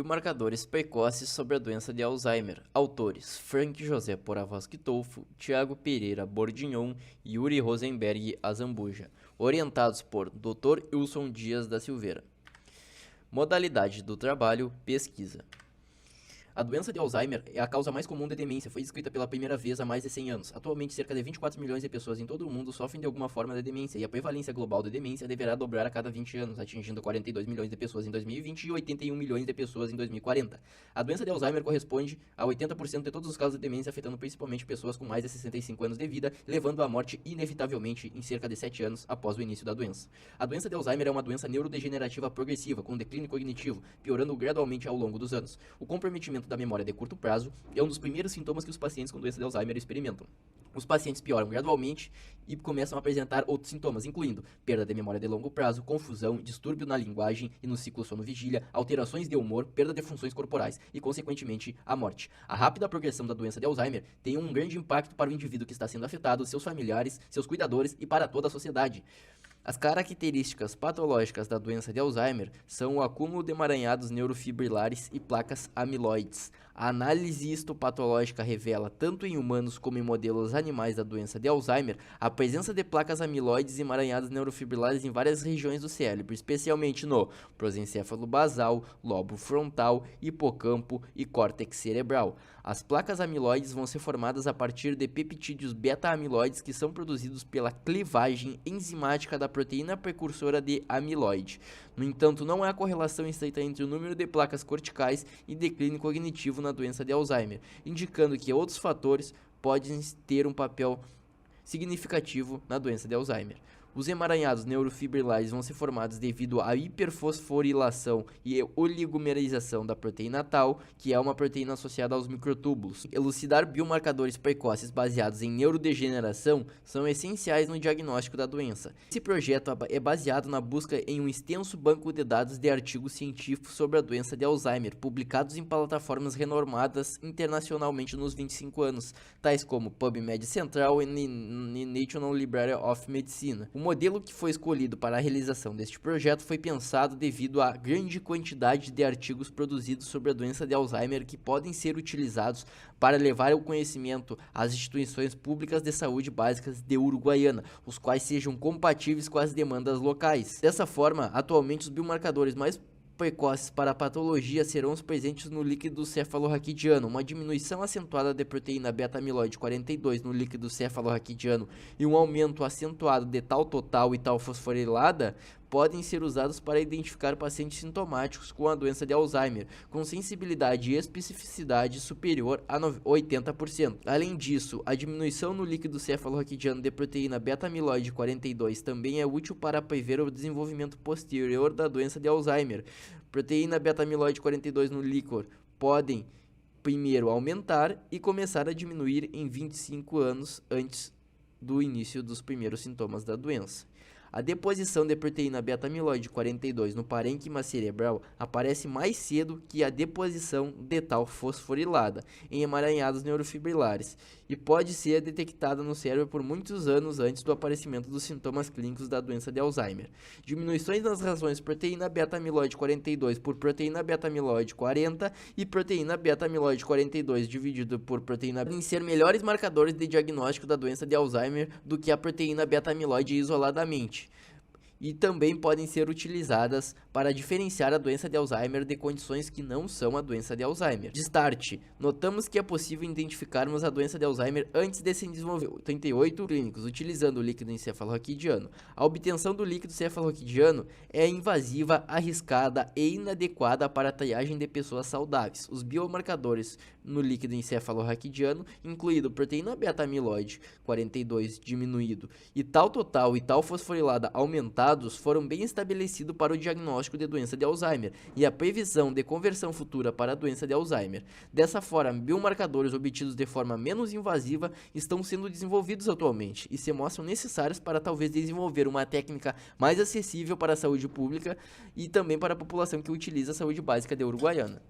Biomarcadores precoces sobre a doença de Alzheimer. Autores: Frank José Poravasky Tolfo, Tiago Pereira Bordignon e Yuri Rosenberg Azambuja. Orientados por Dr. Wilson Dias da Silveira. Modalidade do trabalho: pesquisa. A doença de Alzheimer é a causa mais comum de demência, foi descrita pela primeira vez há mais de 100 anos. Atualmente, cerca de 24 milhões de pessoas em todo o mundo sofrem de alguma forma de demência, e a prevalência global de demência deverá dobrar a cada 20 anos, atingindo 42 milhões de pessoas em 2020 e 81 milhões de pessoas em 2040. A doença de Alzheimer corresponde a 80% de todos os casos de demência, afetando principalmente pessoas com mais de 65 anos de vida, levando à morte inevitavelmente em cerca de 7 anos após o início da doença. A doença de Alzheimer é uma doença neurodegenerativa progressiva, com declínio cognitivo, piorando gradualmente ao longo dos anos. O comprometimento da memória de curto prazo é um dos primeiros sintomas que os pacientes com doença de Alzheimer experimentam. Os pacientes pioram gradualmente e começam a apresentar outros sintomas, incluindo perda de memória de longo prazo, confusão, distúrbio na linguagem e no ciclo sono-vigília, alterações de humor, perda de funções corporais e, consequentemente, a morte. A rápida progressão da doença de Alzheimer tem um grande impacto para o indivíduo que está sendo afetado, seus familiares, seus cuidadores e para toda a sociedade. As características patológicas da doença de Alzheimer são o acúmulo de emaranhados neurofibrilares e placas amiloides. A análise histopatológica revela, tanto em humanos como em modelos animais da doença de Alzheimer, a presença de placas amiloides e emaranhados neurofibrilares em várias regiões do cérebro, especialmente no prosencéfalo basal, lobo frontal, hipocampo e córtex cerebral. As placas amiloides vão ser formadas a partir de peptídeos beta-amiloides que são produzidos pela clivagem enzimática da proteína precursora de amiloide. No entanto, não há correlação estreita entre o número de placas corticais e declínio cognitivo na doença de Alzheimer, indicando que outros fatores podem ter um papel significativo na doença de Alzheimer. Os emaranhados neurofibrilares vão ser formados devido à hiperfosforilação e oligomerização da proteína tau, que é uma proteína associada aos microtúbulos. Elucidar biomarcadores precoces baseados em neurodegeneração são essenciais no diagnóstico da doença. Esse projeto é baseado na busca em um extenso banco de dados de artigos científicos sobre a doença de Alzheimer, publicados em plataformas renormadas internacionalmente nos 25 anos, tais como PubMed Central e National Library of Medicine. O modelo que foi escolhido para a realização deste projeto foi pensado devido à grande quantidade de artigos produzidos sobre a doença de Alzheimer que podem ser utilizados para levar o conhecimento às instituições públicas de saúde básicas de Uruguaiana, os quais sejam compatíveis com as demandas locais. Dessa forma, atualmente os biomarcadores mais precoces para a patologia serão os presentes no líquido cefalorraquidiano. Uma diminuição acentuada de proteína beta-amiloide 42 no líquido cefalorraquidiano e um aumento acentuado de tal total e tal fosforilada podem ser usados para identificar pacientes sintomáticos com a doença de Alzheimer, com sensibilidade e especificidade superior a 80%. Além disso, a diminuição no líquido cefalorraquidiano de proteína beta-amiloide 42 também é útil para prever o desenvolvimento posterior da doença de Alzheimer. Proteína beta-amiloide 42 no líquor podem primeiro aumentar e começar a diminuir em 25 anos antes do início dos primeiros sintomas da doença. A deposição de proteína beta-amiloide 42 no parênquima cerebral aparece mais cedo que a deposição de tal fosforilada em emaranhados neurofibrilares e pode ser detectada no cérebro por muitos anos antes do aparecimento dos sintomas clínicos da doença de Alzheimer. Diminuições nas razões proteína beta-amiloide 42 por proteína beta-amiloide 40 e proteína beta-amiloide 42 dividido por proteína podem ser melhores marcadores de diagnóstico da doença de Alzheimer do que a proteína beta-amiloide isoladamente. E também podem ser utilizadas para diferenciar a doença de Alzheimer de condições que não são a doença de Alzheimer. Destarte: notamos que é possível identificarmos a doença de Alzheimer antes de se desenvolver. 38 clínicos utilizando o líquido encefalorraquidiano. A obtenção do líquido cefalorraquidiano é invasiva, arriscada e inadequada para a triagem de pessoas saudáveis. Os biomarcadores no líquido encefalorraquidiano, incluindo proteína beta-amiloide 42 diminuído e tal total e tal fosforilada aumentada, foram bem estabelecidos para o diagnóstico de doença de Alzheimer e a previsão de conversão futura para a doença de Alzheimer. Dessa forma, biomarcadores obtidos de forma menos invasiva estão sendo desenvolvidos atualmente e se mostram necessários para talvez desenvolver uma técnica mais acessível para a saúde pública e também para a população que utiliza a saúde básica de Uruguaiana.